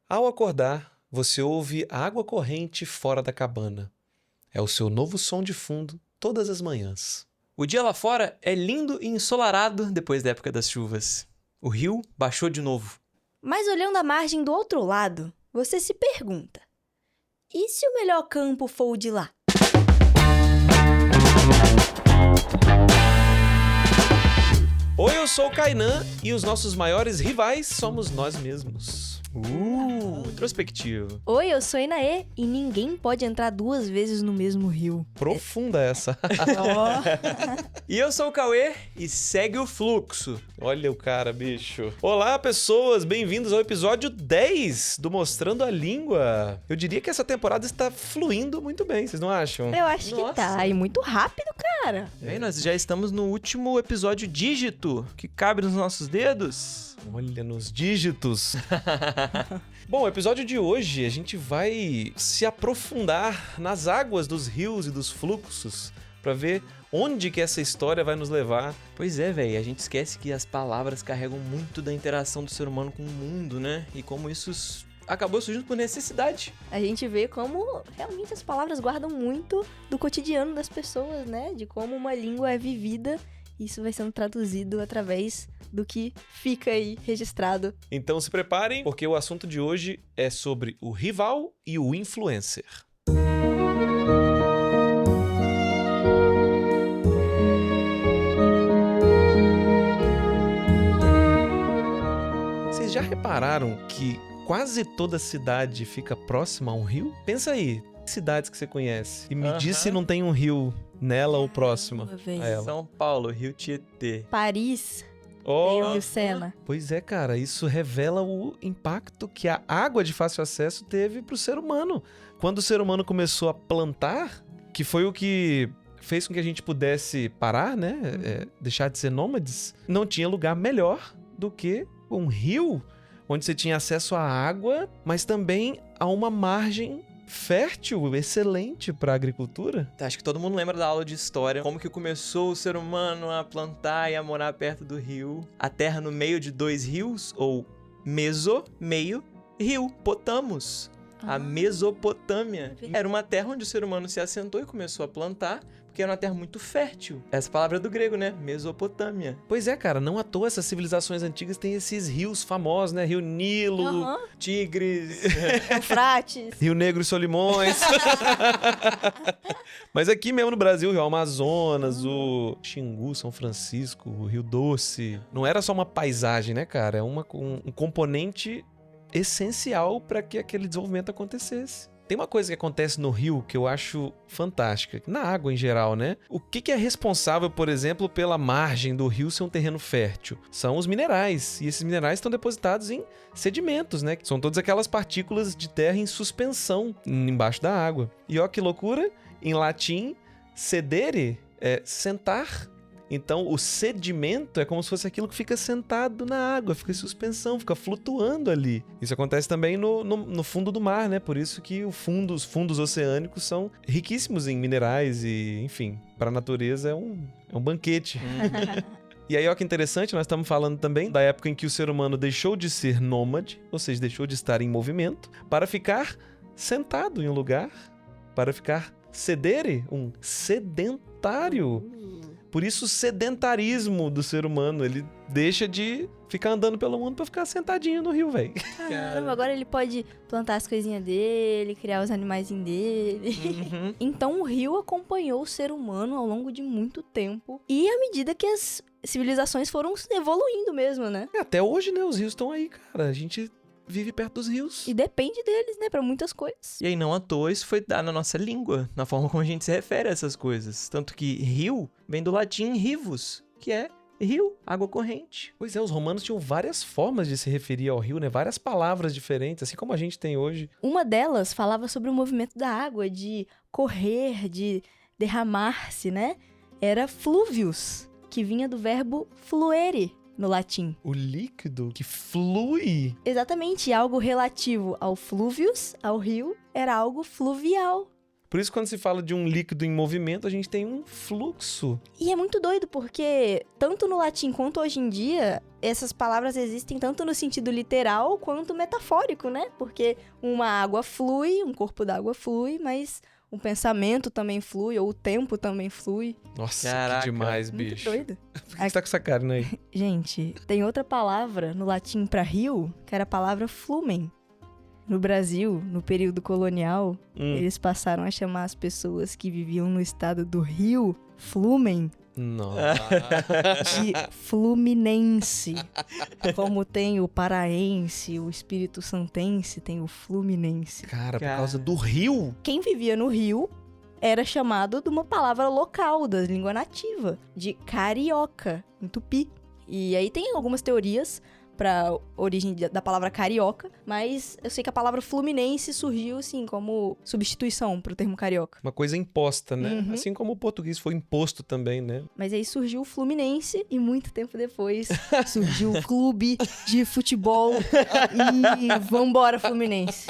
Ao acordar, você ouve a água corrente fora da cabana. É o seu novo som de fundo todas as manhãs. O dia lá fora é lindo e ensolarado depois da época das chuvas. O rio baixou de novo. Mas olhando a margem do outro lado, você se pergunta: e se o melhor campo for o de lá? Oi, eu sou o Kainan e os nossos maiores rivais somos nós mesmos. Introspectivo. Oi, eu sou Inaê e ninguém pode entrar duas vezes no mesmo rio. Profunda essa. E eu sou o Cauê e segue o fluxo. Olha o cara, bicho. Olá, pessoas, bem-vindos ao episódio 10 do Mostrando a Língua. Eu diria que essa temporada está fluindo muito bem, vocês não acham? Eu acho Nossa. que tá, e muito rápido, cara. Bem, nós já estamos no último episódio dígito, que cabe nos nossos dedos. Olha nos dígitos. Bom, o episódio de hoje a gente vai se aprofundar nas águas dos rios e dos fluxos para ver onde que essa história vai nos levar. Pois é, velho, a gente esquece que as palavras carregam muito da interação do ser humano com o mundo, né? E como isso acabou surgindo por necessidade. A gente vê como realmente as palavras guardam muito do cotidiano das pessoas, né? De como uma língua é vivida. Isso vai sendo traduzido através do que fica aí registrado. Então se preparem, porque o assunto de hoje é sobre o rival e o influencer. Vocês já repararam que quase toda cidade fica próxima a um rio? Pensa aí, cidades que você conhece. E me diz se não tem um rio nela ou próxima a ela. São Paulo, Rio Tietê. Paris tem Oh, o Rio Sena. pois é, cara, isso revela o impacto que a água de fácil acesso teve pro ser humano. Quando o ser humano começou a plantar, que foi o que fez com que a gente pudesse parar, né? Deixar de ser nômades, não tinha lugar melhor do que um rio, onde você tinha acesso à água, mas também a uma margem fértil, excelente para a agricultura. Acho que todo mundo lembra da aula de história, como que começou o ser humano a plantar e a morar perto do rio. A terra no meio de dois rios, ou meio, rio, Potamos. A Mesopotâmia. Era uma terra onde o ser humano se assentou e começou a plantar, porque era uma terra muito fértil. Essa palavra é do grego, né? Mesopotâmia. Pois é, cara, não à toa essas civilizações antigas têm esses rios famosos, né? Rio Nilo, Tigres. Eufrates. Rio Negro e Solimões. Mas aqui mesmo no Brasil, o Rio Amazonas, o Xingu, São Francisco, o Rio Doce. Não era só uma paisagem, né, cara? É um componente essencial para que aquele desenvolvimento acontecesse. Tem uma coisa que acontece no rio que eu acho fantástica, na água em geral, né? O que é responsável, por exemplo, pela margem do rio ser um terreno fértil? São os minerais, e esses minerais estão depositados em sedimentos, né? São todas aquelas partículas de terra em suspensão embaixo da água. E ó que loucura, em latim, sedere é sentar. Então, o sedimento é como se fosse aquilo que fica sentado na água, fica em suspensão, fica flutuando ali. Isso acontece também no fundo do mar, né? Por isso que os fundos oceânicos são riquíssimos em minerais e, enfim, para a natureza é um banquete. E aí, ó que interessante, nós estamos falando também da época em que o ser humano deixou de ser nômade, ou seja, deixou de estar em movimento, para ficar sentado em um lugar, para ficar sedere, um sedentário. Por isso o sedentarismo do ser humano, ele deixa de ficar andando pelo mundo pra ficar sentadinho no rio, velho. Caramba, agora ele pode plantar as coisinhas dele, criar os animaizinhos dele. Então o rio acompanhou o ser humano ao longo de muito tempo. E à medida que as civilizações foram evoluindo mesmo, né? Até hoje, né, os rios estão aí, cara. A gente vive perto dos rios. E depende deles, né, pra muitas coisas. E aí, não à toa, isso foi dado na nossa língua, na forma como a gente se refere a essas coisas. Tanto que rio vem do latim rivus, que é rio, água corrente. Pois é, os romanos tinham várias formas de se referir ao rio, né? Várias palavras diferentes, assim como a gente tem hoje. Uma delas falava sobre o movimento da água, de correr, de derramar-se, né? Era fluvius, que vinha do verbo fluere, no latim. O líquido que flui. Exatamente, algo relativo ao fluvius, ao rio, era algo fluvial. Por isso, quando se fala de um líquido em movimento, a gente tem um fluxo. E é muito doido, porque tanto no latim quanto hoje em dia, essas palavras existem tanto no sentido literal quanto metafórico, né? Porque uma água flui, um corpo d'água flui, mas o pensamento também flui, ou o tempo também flui. Nossa, Caraca, que demais, Muito bicho. doido. Por que você tá com essa cara, né? Gente, tem outra palavra no latim pra rio, que era a palavra flumen. No Brasil, no período colonial, eles passaram a chamar as pessoas que viviam no estado do Rio, Flumen, Nossa. de Fluminense. Como tem o paraense, o espírito santense, tem o fluminense. Cara, por causa do rio? Quem vivia no Rio era chamado de uma palavra local, da língua nativa, de carioca, em tupi. E aí tem algumas teorias pra origem da palavra carioca, mas eu sei que a palavra fluminense surgiu, assim, como substituição pro termo carioca. Uma coisa imposta, né? Uhum. Assim como o português foi imposto também, né? Mas aí surgiu o Fluminense e muito tempo depois surgiu o clube de futebol e vambora Fluminense.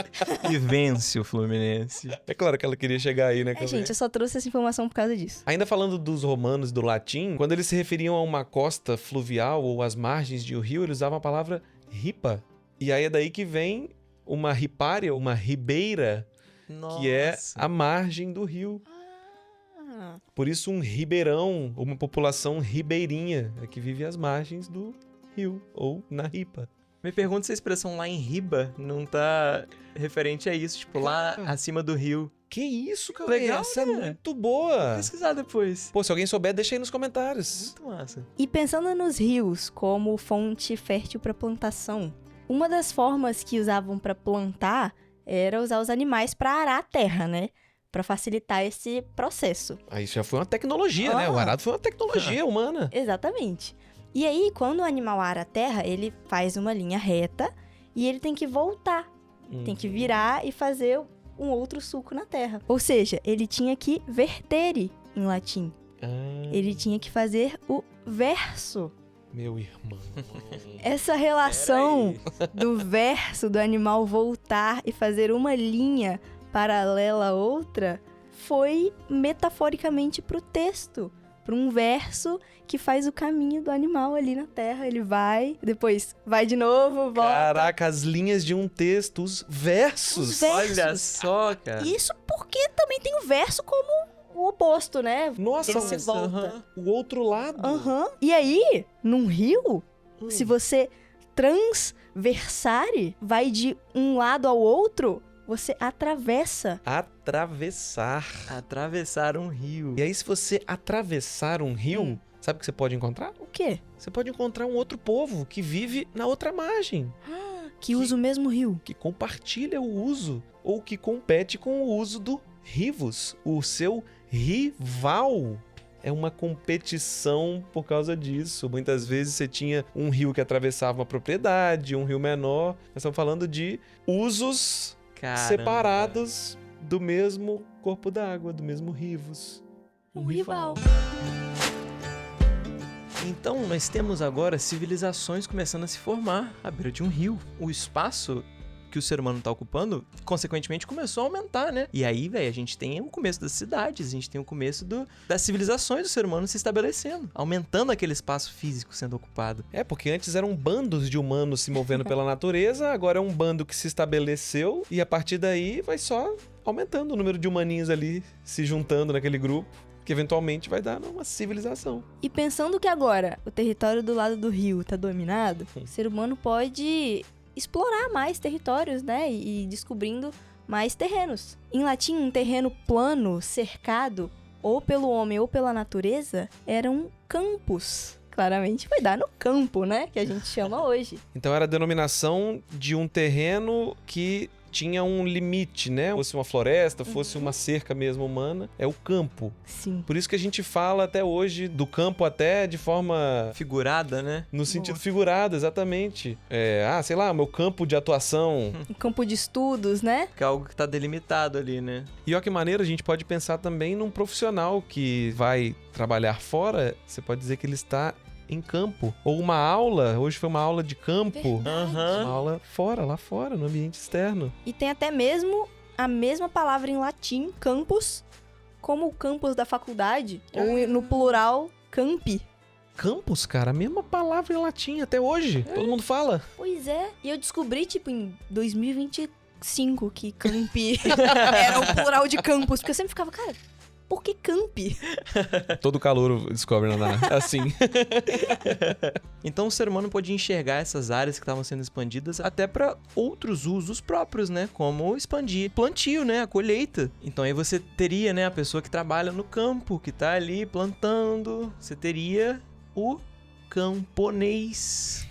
E vence o Fluminense. É claro que ela queria chegar aí, né? Gente, eu só trouxe essa informação por causa disso. Ainda falando dos romanos do latim, quando eles se referiam a uma costa fluvial ou às margens de um rio, eles usavam a palavra ripa. E aí é daí que vem uma ripária, uma ribeira, que é a margem do rio. Por isso um ribeirão, uma população ribeirinha, é que vive às margens do rio, ou na ripa. Me pergunto se a expressão lá em riba não tá referente a isso, tipo, lá acima do rio. Que isso, cara? Legal, Essa é né? muito Vou boa. pesquisar depois. Pô, se alguém souber, deixa aí nos comentários. Muito massa. E pensando nos rios como fonte fértil para plantação, uma das formas que usavam para plantar era usar os animais para arar a terra, né? Para facilitar esse processo. Aí isso já foi uma tecnologia, né? O arado foi uma tecnologia humana. Exatamente. E aí, quando o animal ara a terra, ele faz uma linha reta e ele tem que voltar. Tem que virar e fazer um outro sulco na terra. Ou seja, ele tinha que vertere em latim. Ele tinha que fazer o verso. Meu irmão. Essa relação do verso do animal voltar e fazer uma linha paralela a outra foi metaforicamente pro texto. Para um verso que faz o caminho do animal ali na terra. Ele vai, depois vai de novo, volta. Caraca, as linhas de um texto, os versos. Os versos. Olha só, cara. Isso porque também tem o verso como o oposto, né? Nossa, Ele se volta. o outro lado. Aham. E aí, num rio, se você transversare, vai de um lado ao outro, você atravessa. Atravessar. Atravessar um rio. E aí, se você atravessar um rio, sabe o que você pode encontrar? O quê? Você pode encontrar um outro povo que vive na outra margem, Que usa o mesmo rio. que compartilha o uso ou que compete com o uso do rivus, o seu rival. É uma competição por causa disso. Muitas vezes você tinha um rio que atravessava uma propriedade, um rio menor. Nós estamos falando de usos Caramba. separados do mesmo corpo d'água, do mesmo rivus. Um rival. Então, nós temos agora civilizações começando a se formar à beira de um rio. O espaço que o ser humano tá ocupando, consequentemente, começou a aumentar, né? E aí, velho, a gente tem o começo das cidades, a gente tem o começo das civilizações do ser humano se estabelecendo, aumentando aquele espaço físico sendo ocupado. É, porque antes eram bandos de humanos se movendo pela natureza, agora é um bando que se estabeleceu e a partir daí vai só aumentando o número de humaninhos ali se juntando naquele grupo, que eventualmente vai dar uma civilização. E pensando que agora o território do lado do rio tá dominado, o ser humano pode explorar mais territórios, né? E descobrindo mais terrenos. Em latim, um terreno plano, cercado, ou pelo homem ou pela natureza, era um campus. Claramente vai dar no campo, né? Que a gente chama hoje. Então era a denominação de um terreno que tinha um limite, né? Fosse uma floresta, fosse uma cerca mesmo humana, é o campo. Sim. Por isso que a gente fala até hoje do campo até de forma... Figurada, né? No sentido figurado, exatamente. Sei lá, meu campo de atuação. Um campo de estudos, né? Que é algo que tá delimitado ali, né? E olha que maneira, a gente pode pensar também num profissional que vai trabalhar fora, você pode dizer que ele está em campo. Ou uma aula, hoje foi uma aula de campo. Verdade. Uma aula fora, lá fora, no ambiente externo. E tem até mesmo a mesma palavra em latim, campus, como o campus da faculdade, ou no plural, campi. Campus, cara, a mesma palavra em latim até hoje. Todo mundo fala. Pois é, e eu descobri, tipo, em 2025 que campi era o plural de campus, porque eu sempre ficava, cara, por que campi? Todo calouro descobre assim. Então o ser humano pôde enxergar essas áreas que estavam sendo expandidas até para outros usos próprios, né? Como expandir plantio, né? A colheita. Então aí você teria, né, a pessoa que trabalha no campo, que tá ali plantando. Você teria o camponês.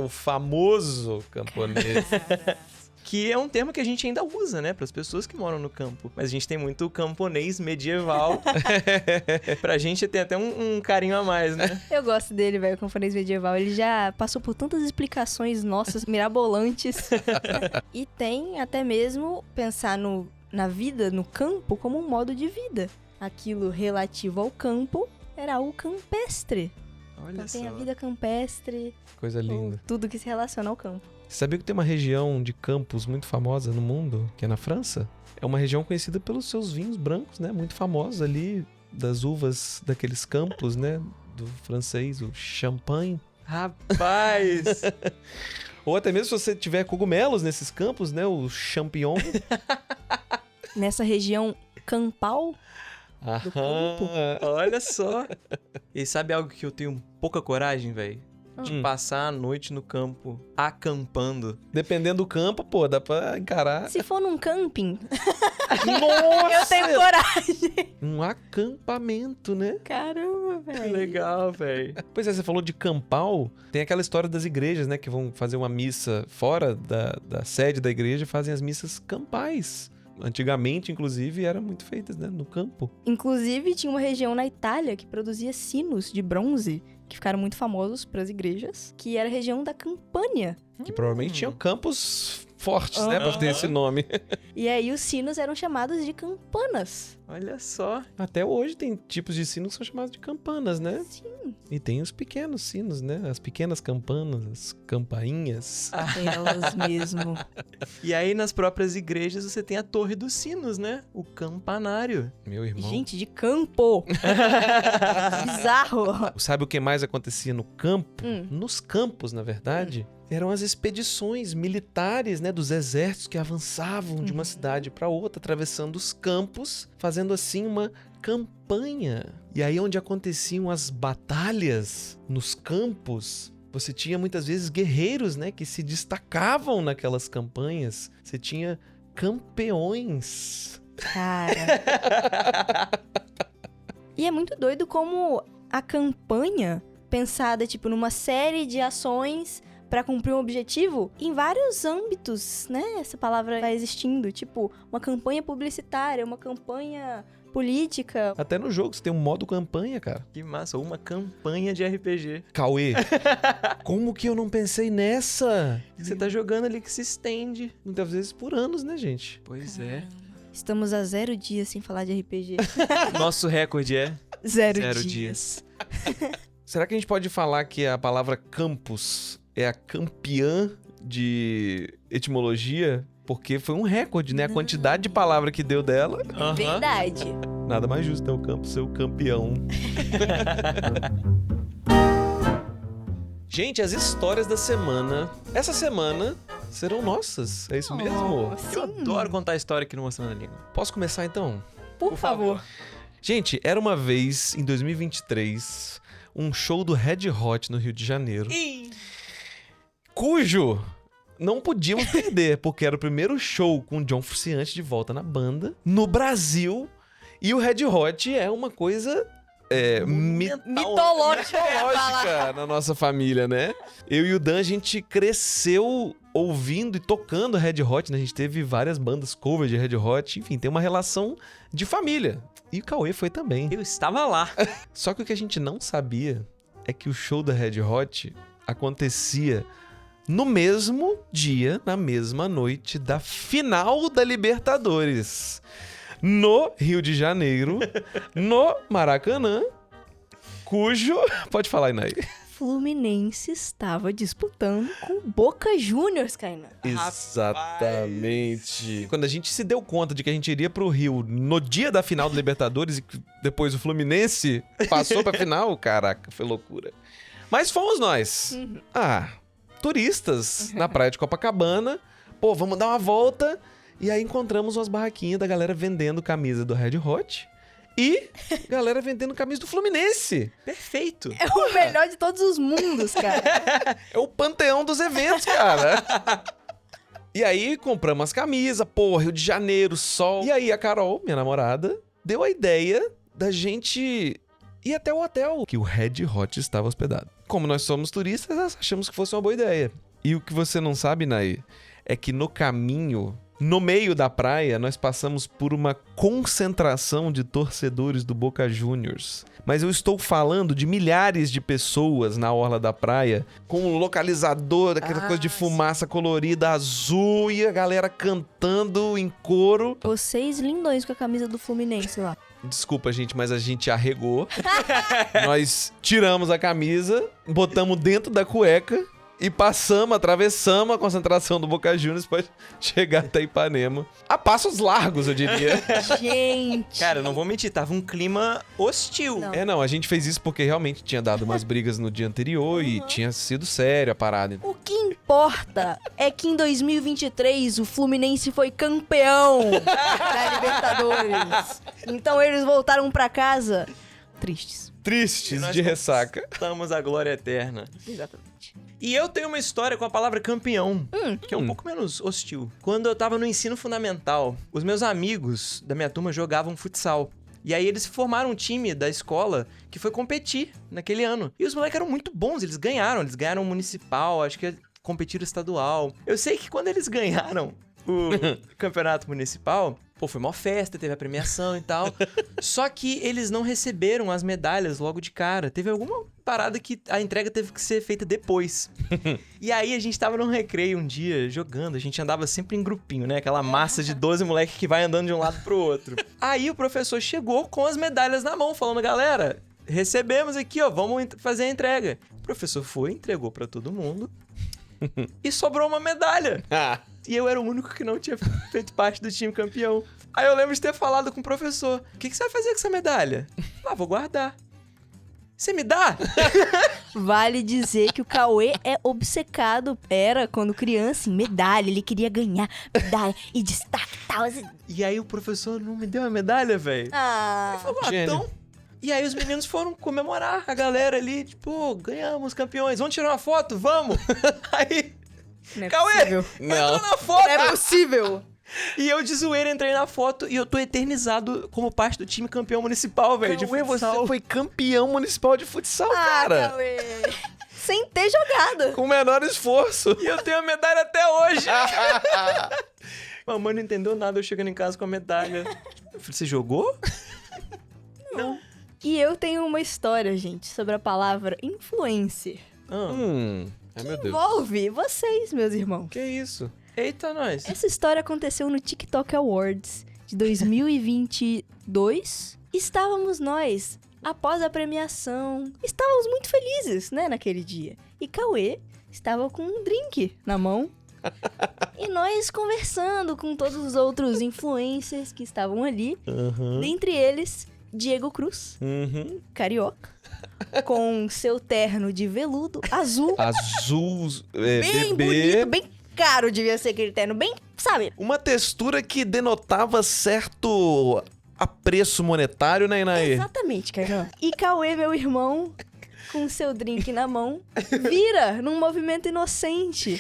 O famoso camponês. Que é um termo que a gente ainda usa, né? Para as pessoas que moram no campo. Mas a gente tem muito camponês medieval. Pra gente tem até um carinho a mais, né? Eu gosto dele, velho, o camponês medieval. Ele já passou por tantas explicações nossas, mirabolantes. E tem até mesmo pensar na vida, no campo, como um modo de vida. Aquilo relativo ao campo era algo campestre. Olha Então só. tem a vida campestre, Coisa linda. tudo que se relaciona ao campo. Você sabia que tem uma região de campos muito famosa no mundo, que é na França? É uma região conhecida pelos seus vinhos brancos, né? Muito famosos ali, das uvas daqueles campos, né? Do francês, o Champagne. Rapaz! Ou até mesmo se você tiver cogumelos nesses campos, né? O champignon. Nessa região campal, campo? Olha só. E sabe algo que eu tenho pouca coragem, velho? De passar a noite no campo, acampando. Dependendo do campo, pô, dá pra encarar. se for num camping, Nossa! eu tenho coragem. Um acampamento, né? Caramba, Que velho. legal, velho. Pois é, você falou de campal. Tem aquela história das igrejas, né? Que vão fazer uma missa fora da sede da igreja e fazem as missas campais. Antigamente, inclusive, eram muito feitas, né? No campo. Inclusive, tinha uma região na Itália que produzia sinos de bronze, que ficaram muito famosos para as igrejas, que era a região da Campânia. Que provavelmente tinham campos fortes, né? Pra ter esse nome. E aí os sinos eram chamados de campanas. Olha só. Até hoje tem tipos de sinos que são chamados de campanas, né? Sim. E tem os pequenos sinos, né? As pequenas campanas, as campainhas. Elas mesmo. E aí, nas próprias igrejas, você tem a Torre dos Sinos, né? O campanário. Meu irmão. Gente, de campo. Bizarro. Sabe o que mais acontecia no campo? Hum. Nos campos, na verdade, eram as expedições militares, né, dos exércitos que avançavam de uma cidade para outra, atravessando os campos, fazendo assim uma campanha. E aí onde aconteciam as batalhas nos campos, você tinha muitas vezes guerreiros, né, que se destacavam naquelas campanhas. Você tinha campeões. Cara. E é muito doido como a campanha, pensada tipo numa série de ações pra cumprir um objetivo, em vários âmbitos, né? Essa palavra vai existindo, tipo uma campanha publicitária, uma campanha política. Até no jogo você tem um modo campanha, cara. Que massa. Uma campanha de RPG. Cauê, como que eu não pensei nessa? Você tá jogando ali que se estende. Muitas vezes por anos, né, gente? Pois é. Estamos a 0 dias sem falar de RPG. Nosso recorde é 0 0 dias. Será que a gente pode falar que a palavra campus é a campeã de etimologia? Porque foi um recorde, né? A quantidade de palavra que deu dela. Verdade. Nada mais justo, né? O campo ser o campeão. Gente, as histórias da semana. Essa semana serão nossas. É isso mesmo? Eu adoro contar a história aqui no Mostrando a Língua. Posso começar então? Por favor. Gente, era uma vez, em 2023, um show do Red Hot no Rio de Janeiro. Cujo não podíamos perder, porque era o primeiro show com o John Frusciante de volta na banda, no Brasil. E o Red Hot é uma coisa mitológica na nossa família, né? Eu e o Dan, a gente cresceu ouvindo e tocando Red Hot, né? A gente teve várias bandas cover de Red Hot. Enfim, tem uma relação de família. E o Cauê foi também. Eu estava lá. Só que o que a gente não sabia é que o show da Red Hot acontecia no mesmo dia, na mesma noite da final da Libertadores. No Rio de Janeiro, no Maracanã, cujo... Pode falar, Inai. Fluminense estava disputando com o Boca Juniors, Kainan. Exatamente. Quando a gente se deu conta de que a gente iria pro Rio no dia da final do Libertadores e que depois o Fluminense passou pra final, caraca, foi loucura. Mas fomos nós. Turistas na praia de Copacabana. Pô, vamos dar uma volta. E aí encontramos umas barraquinhas da galera vendendo camisa do Red Hot. E galera vendendo camisa do Fluminense. Perfeito. É o melhor de todos os mundos, cara. É o panteão dos eventos, cara. E aí compramos as camisas, pô, Rio de Janeiro, sol. E aí a Carol, minha namorada, deu a ideia da gente ir até o hotel que o Red Hot estava hospedado. Como nós somos turistas, achamos que fosse uma boa ideia. E o que você não sabe, Nay, é que no caminho, no meio da praia, nós passamos por uma concentração de torcedores do Boca Juniors. Mas eu estou falando de milhares de pessoas na orla da praia, com um localizador, aquela coisa de fumaça colorida azul e a galera cantando em coro. Vocês lindões com a camisa do Fluminense lá. Desculpa, gente, mas a gente arregou. Nós tiramos a camisa, botamos dentro da cueca e atravessamos a concentração do Boca Juniors pra chegar até Ipanema. A passos largos, eu diria. Gente. Cara, eu não vou mentir, tava um clima hostil. Não. A gente fez isso porque realmente tinha dado umas brigas no dia anterior e tinha sido sério a parada. O que importa é que em 2023 o Fluminense foi campeão da Libertadores. Então eles voltaram pra casa tristes. Tristes Nós de ressaca. Estamos a glória eterna. Exatamente. E eu tenho uma história com a palavra campeão, que é um pouco menos hostil. Quando eu tava no ensino fundamental, os meus amigos da minha turma jogavam futsal. E aí eles formaram um time da escola que foi competir naquele ano. E os moleques eram muito bons, eles ganharam o municipal, acho que competiram estadual. Eu sei que quando eles ganharam o campeonato municipal, pô, foi uma festa, teve a premiação e tal. Só que eles não receberam as medalhas logo de cara. Teve alguma parada que a entrega teve que ser feita depois. E aí a gente tava num recreio um dia, jogando. A gente andava sempre em grupinho, né? Aquela massa de 12 moleques que vai andando de um lado pro outro. Aí o professor chegou com as medalhas na mão, falando, galera, recebemos aqui, ó, vamos fazer a entrega. O professor foi, entregou pra todo mundo. E sobrou uma medalha. E eu era o único que não tinha feito parte do time campeão. Aí eu lembro de ter falado com o professor, o que você vai fazer com essa medalha? Vou guardar. Você me dá? Vale dizer que o Cauê é obcecado. Era, quando criança, em medalha. Ele queria ganhar medalha e destaque e tal. E aí o professor não me deu a medalha, velho. Ah, Ele falou, gênio. então... E aí os meninos foram comemorar, a galera ali, tipo, ganhamos, campeões, vamos tirar uma foto? Vamos! Aí, não é Cauê, possível. entrou na foto! Não é possível. E eu de zoeira entrei na foto e eu tô eternizado como parte do time campeão municipal, velho, de Cauê, você futsal. foi campeão municipal de futsal, Ah, cara. Cauê. Sem ter jogado. Com o menor esforço. E eu tenho a medalha até hoje! Mamãe não entendeu nada, eu chegando em casa com a medalha. Eu falei, você jogou? Não. E eu tenho uma história, gente, sobre a palavra influencer. Ai, meu Deus. Envolve vocês, meus irmãos. Que isso? Eita, nós. Essa história aconteceu no TikTok Awards de 2022. Estávamos nós, após a premiação, estávamos muito felizes, né, naquele dia. E Cauê estava com um drink na mão. E nós conversando com todos os outros influencers que estavam ali. Dentre eles, Diego Cruz, carioca, com seu terno de veludo azul. Azul, Bem bebê. bonito, bem caro devia ser aquele terno, bem, sabe? Uma textura que denotava certo apreço monetário, né, Inaê? Exatamente, Carlão. E Cauê, meu irmão, com seu drink na mão, vira num movimento inocente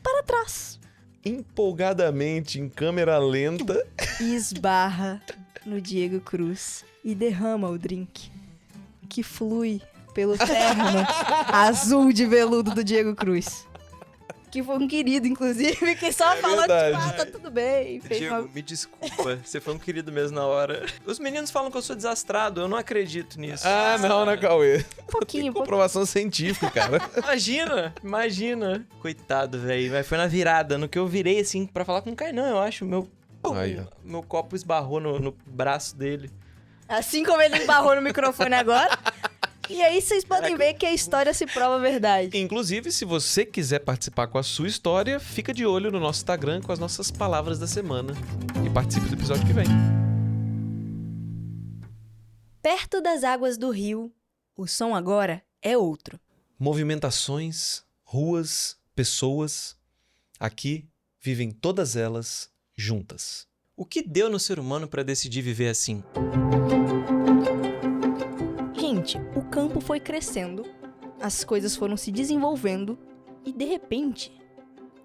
para trás. Empolgadamente, em câmera lenta. E esbarra no Diego Cruz e derrama o drink, que flui pelo terno azul de veludo do Diego Cruz. Que foi um querido, inclusive, que só falou, verdade. tá tudo bem. Fez Diego, uma... me desculpa, você foi um querido mesmo na hora. Os meninos falam que eu sou desastrado, eu não acredito nisso. Ah, não, né, Cauê? pouquinho. Comprovação científica, cara. Imagina. Coitado, velho. Mas foi na virada, no que eu virei, assim, pra falar com o Kainan, eu acho. Aí, ó. Meu copo esbarrou no braço dele. Assim como ele embarrou no microfone agora. E aí vocês podem ver que a história se prova verdade. Inclusive, se você quiser participar com a sua história, fica de olho no nosso Instagram com as nossas palavras da semana. E participe do episódio que vem. Perto das águas do rio, o som agora é outro. Movimentações, ruas, pessoas. Aqui vivem todas elas juntas. O que deu no ser humano para decidir viver assim? Gente, o campo foi crescendo, as coisas foram se desenvolvendo e, de repente,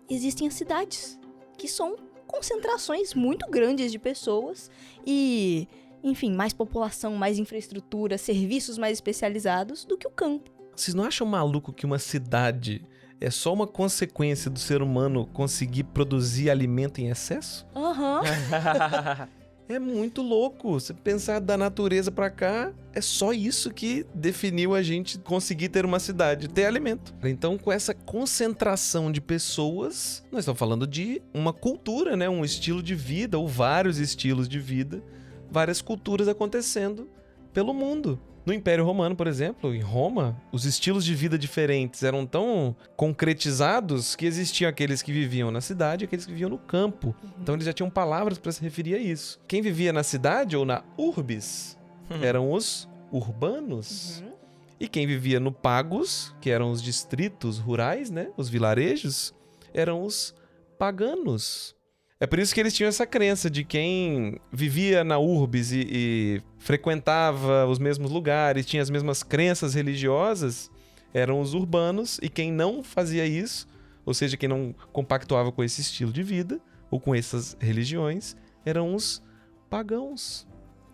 existem as cidades, que são concentrações muito grandes de pessoas e, enfim, mais população, mais infraestrutura, serviços mais especializados do que o campo. Vocês não acham maluco que uma cidade é só uma consequência do ser humano conseguir produzir alimento em excesso? Aham. É muito louco. Se pensar da natureza pra cá, é só isso que definiu a gente conseguir ter uma cidade, ter alimento. Então, com essa concentração de pessoas, nós estamos falando de uma cultura, né? Um estilo de vida, ou vários estilos de vida, várias culturas acontecendo pelo mundo. No Império Romano, por exemplo, em Roma, os estilos de vida diferentes eram tão concretizados que existiam aqueles que viviam na cidade e aqueles que viviam no campo. Então eles já tinham palavras para se referir a isso. Quem vivia na cidade ou na urbis eram os urbanos. E quem vivia no pagus, que eram os distritos rurais, né, os vilarejos, eram os paganos. É por isso que eles tinham essa crença de quem vivia na urbis e frequentava os mesmos lugares, tinha as mesmas crenças religiosas, eram os urbanos, e quem não fazia isso, ou seja, quem não compactuava com esse estilo de vida, ou com essas religiões, eram os pagãos.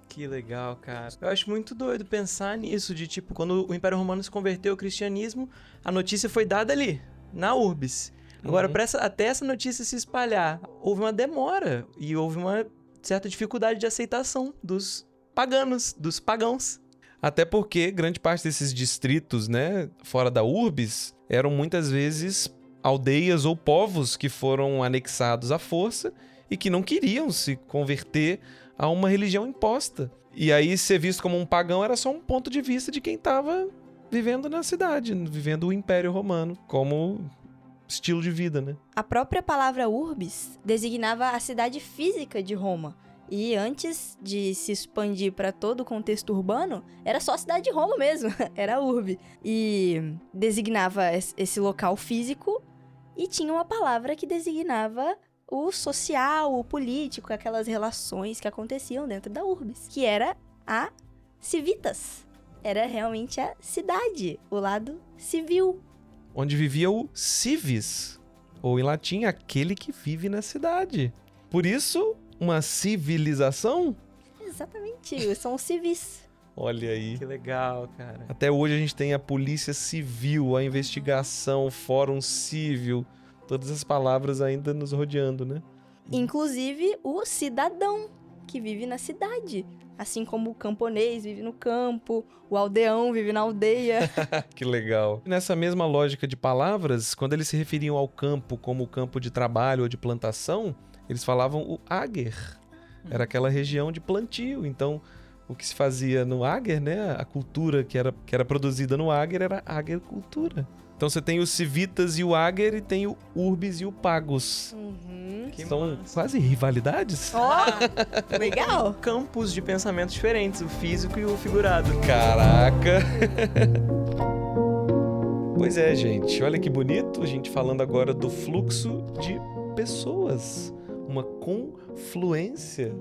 Que legal, cara. Eu acho muito doido pensar nisso, de tipo, quando o Império Romano se converteu ao cristianismo, a notícia foi dada ali, na urbis. Agora, até essa notícia se espalhar, houve uma demora e houve uma certa dificuldade de aceitação dos paganos, dos pagãos. Até porque grande parte desses distritos, né, fora da urbis, eram muitas vezes aldeias ou povos que foram anexados à força e que não queriam se converter a uma religião imposta. E aí ser visto como um pagão era só um ponto de vista de quem estava vivendo na cidade, vivendo o Império Romano, como estilo de vida, né? A própria palavra urbis designava a cidade física de Roma. E antes de se expandir para todo o contexto urbano, era só a cidade de Roma mesmo, era a urbe. E designava esse local físico e tinha uma palavra que designava o social, o político, aquelas relações que aconteciam dentro da urbis, que era a civitas. Era realmente a cidade, o lado civil. Onde vivia o civis, ou em latim, aquele que vive na cidade. Por isso, uma civilização? Exatamente, são os civis. Olha aí. Que legal, cara. Até hoje a gente tem a polícia civil, a investigação, o fórum civil, todas as palavras ainda nos rodeando, né? Inclusive o cidadão, que vive na cidade. Assim como o camponês vive no campo, o aldeão vive na aldeia. Que legal. Nessa mesma lógica de palavras, quando eles se referiam ao campo como o campo de trabalho ou de plantação, eles falavam o ager. Era aquela região de plantio. Então, o que se fazia no ager, né? A cultura que era produzida no ager era a agricultura. Então você tem os civitas e o ager e tem o urbis e o pagus. Que São massa. quase rivalidades. Ó, legal. Campos de pensamento diferentes, o físico e o figurado. Caraca! Pois é, gente. Olha que bonito a gente falando agora do fluxo de pessoas. Uma confluência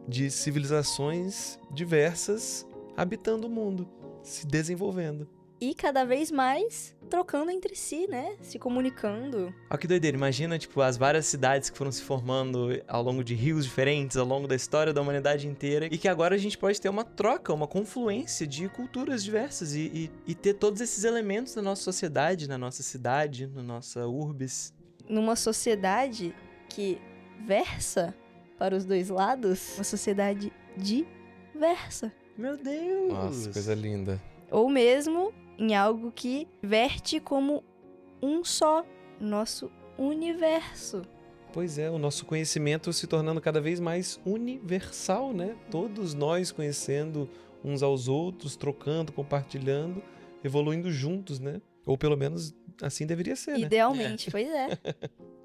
de civilizações diversas habitando o mundo, se desenvolvendo. E cada vez mais trocando entre si, né? Se comunicando. Olha que doideira, imagina, tipo, as várias cidades que foram se formando ao longo de rios diferentes, ao longo da história da humanidade inteira, e que agora a gente pode ter uma troca, uma confluência de culturas diversas e ter todos esses elementos na nossa sociedade, na nossa cidade, na nossa urbis. Numa sociedade que versa para os dois lados, uma sociedade diversa. Meu Deus! Nossa, coisa linda. Ou mesmo em algo que verte como um só, nosso universo. Pois é, o nosso conhecimento se tornando cada vez mais universal, né? Todos nós conhecendo uns aos outros, trocando, compartilhando, evoluindo juntos, né? Ou pelo menos assim deveria ser, né? Idealmente, pois é.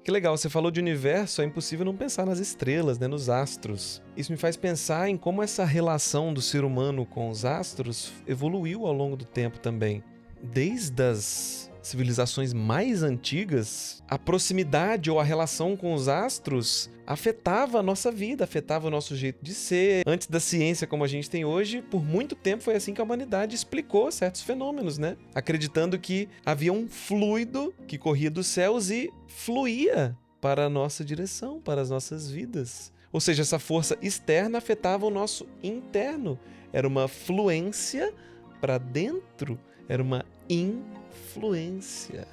Que legal, você falou de universo, é impossível não pensar nas estrelas, né, nos astros. Isso me faz pensar em como essa relação do ser humano com os astros evoluiu ao longo do tempo também. Desde as civilizações mais antigas, a proximidade ou a relação com os astros afetava a nossa vida, afetava o nosso jeito de ser. Antes da ciência como a gente tem hoje, por muito tempo foi assim que a humanidade explicou certos fenômenos, né? Acreditando que havia um fluido que corria dos céus e fluía para a nossa direção, para as nossas vidas. Ou seja, essa força externa afetava o nosso interno. Era uma fluência para dentro, era uma influência.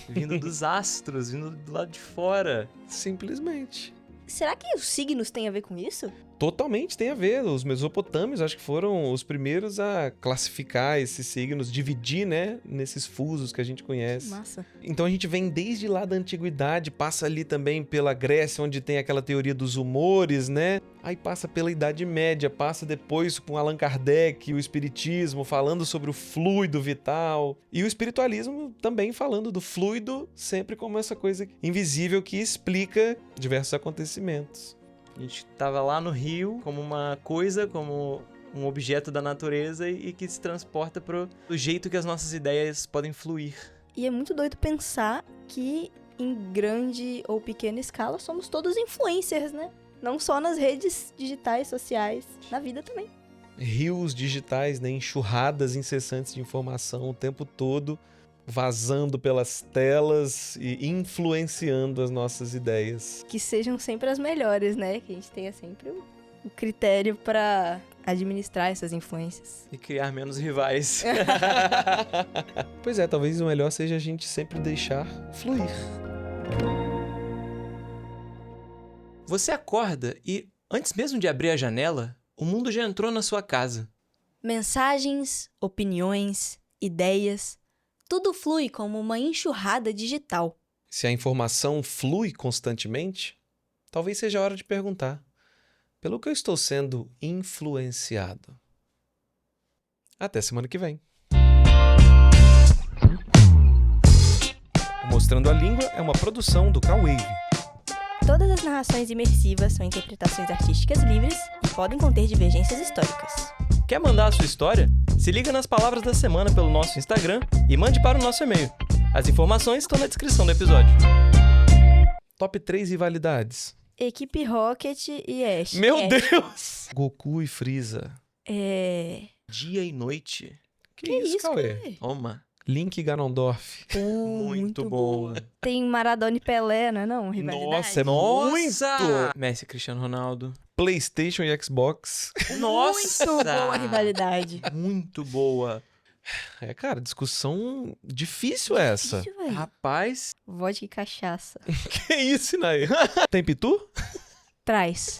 Vindo dos astros, vindo do lado de fora. Simplesmente. Será que os signos têm a ver com isso? Totalmente tem a ver. Os mesopotâmios acho que foram os primeiros a classificar esses signos, dividir, né, nesses fusos que a gente conhece. Massa. Então a gente vem desde lá da antiguidade, passa ali também pela Grécia, onde tem aquela teoria dos humores, né? Aí passa pela Idade Média, passa depois com Allan Kardec, o espiritismo falando sobre o fluido vital e o espiritualismo também falando do fluido sempre como essa coisa invisível que explica diversos acontecimentos. A gente tava lá no rio como uma coisa, como um objeto da natureza e que se transporta pro jeito que as nossas ideias podem fluir. E é muito doido pensar que em grande ou pequena escala somos todos influencers, né? Não só nas redes digitais, sociais, na vida também. Rios digitais, né, enxurradas incessantes de informação o tempo todo, vazando pelas telas e influenciando as nossas ideias. Que sejam sempre as melhores, né? Que a gente tenha sempre o critério pra administrar essas influências. E criar menos rivais. Pois é, talvez o melhor seja a gente sempre deixar fluir. Você acorda e, antes mesmo de abrir a janela, o mundo já entrou na sua casa. Mensagens, opiniões, ideias, tudo flui como uma enxurrada digital. Se a informação flui constantemente, talvez seja a hora de perguntar: pelo que eu estou sendo influenciado? Até semana que vem. O Mostrando a Língua é uma produção do K-Wave. Todas as narrações imersivas são interpretações artísticas livres e podem conter divergências históricas. Quer mandar a sua história? Se liga nas palavras da semana pelo nosso Instagram e mande para o nosso e-mail. As informações estão na descrição do episódio. Top 3 rivalidades. Equipe Rocket e Ash. Meu Ash. Deus! Goku e Freeza. Dia e noite. Que isso, Cauê? Cauê? Toma. Link e Ganondorf. Muito bom. Tem Maradona e Pelé, não é não? Rivalidade. Nossa, é Nossa! Messi e Cristiano Ronaldo. PlayStation e Xbox. Nossa! Muito boa a rivalidade. Muito boa. É, cara, discussão difícil essa. Difícil, velho. Rapaz, Vodka e cachaça. Que isso, Inaí? Tem pitu? Traz.